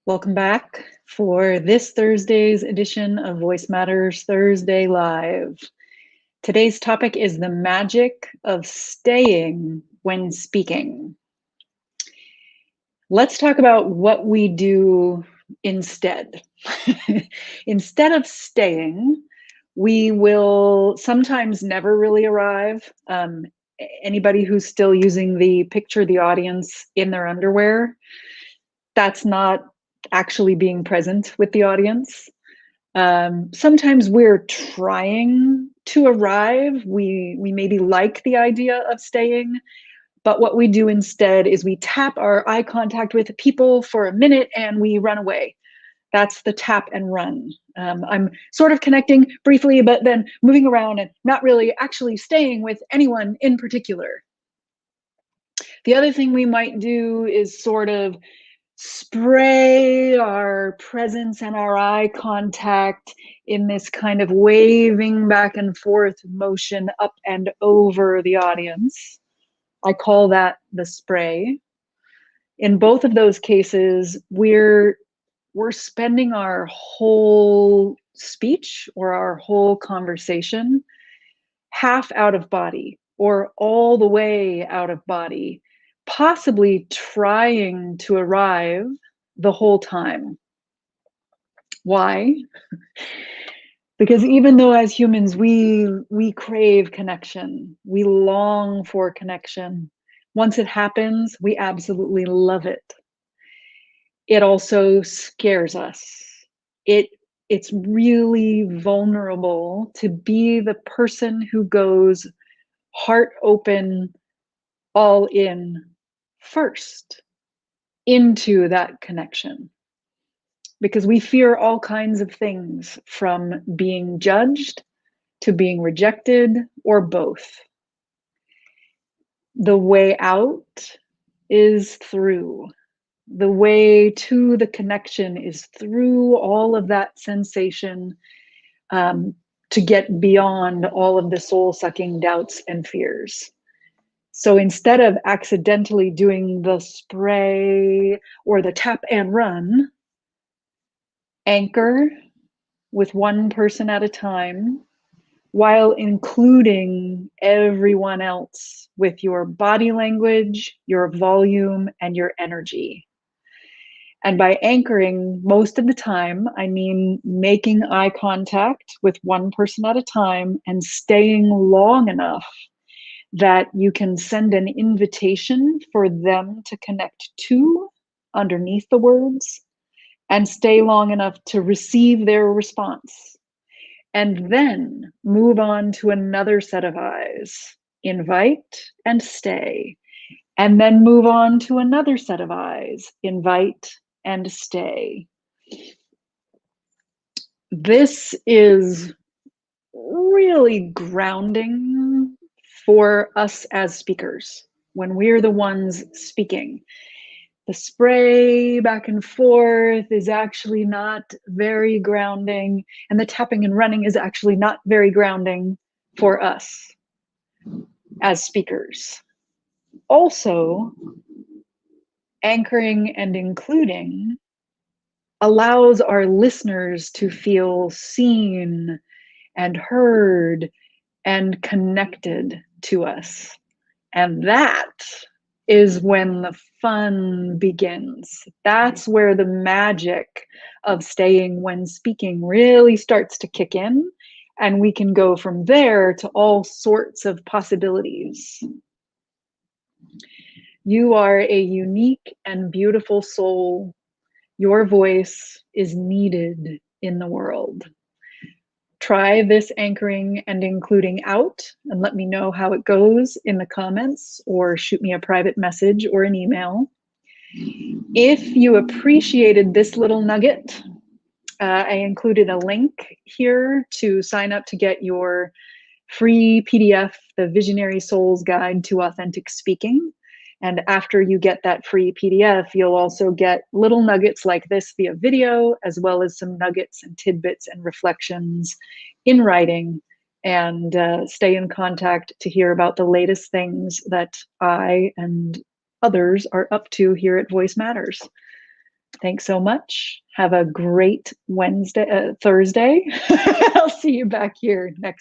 Welcome back for this Thursday's edition of Voice Matters Thursday Live. Today's topic is the magic of staying when speaking. Let's talk about what we do instead. Instead of staying, we will sometimes never really arrive. Anybody who's still using the picture the audience in their underwear, that's not actually being present with the audience. Sometimes we're trying to arrive. We maybe like the idea of staying, but what we do instead is we tap our eye contact with people for a minute and we run away. That's the tap and run. I'm sort of connecting briefly, but then moving around and not really actually staying with anyone in particular. The other thing we might do is sort of spray our presence and our eye contact in this kind of waving back and forth motion up and over the audience. I call that the spray. In both of those cases, we're spending our whole speech or our whole conversation half out of body or all the way out of body, possibly trying to arrive the whole time. Why? Because even though as humans we crave connection, we long for connection, once it happens, we absolutely love it. It also scares us. It's really vulnerable to be the person who goes heart open, all in first into that connection, because we fear all kinds of things, from being judged to being rejected or both. The way out is through. The way to the connection is through all of that sensation, to get beyond all of the soul-sucking doubts and fears. So instead of accidentally doing the spray or the tap and run, anchor with one person at a time while including everyone else with your body language, your volume, and your energy. And by anchoring, most of the time, I mean making eye contact with one person at a time and staying long enough that you can send an invitation for them to connect to underneath the words, and stay long enough to receive their response. And then move on to another set of eyes. Invite and stay. And then move on to another set of eyes. Invite and stay. This is really grounding for us as speakers when we're the ones speaking. The spray back and forth is actually not very grounding, and the tapping and running is actually not very grounding for us as speakers. Also, anchoring and including allows our listeners to feel seen and heard and connected to us. And that is when the fun begins. That's where the magic of staying when speaking really starts to kick in, and we can go from there to all sorts of possibilities. You are a unique and beautiful soul. Your voice is needed in the world. Try this anchoring and including out and let me know how it goes in the comments, or shoot me a private message or an email. If you appreciated this little nugget, I included a link here to sign up to get your free PDF, the Visionary Soul's Guide to Authentic Speaking. And after you get that free PDF, you'll also get little nuggets like this via video, as well as some nuggets and tidbits and reflections in writing, and stay in contact to hear about the latest things that I and others are up to here at Voice Matters. Thanks so much. Have a great Thursday. I'll see you back here next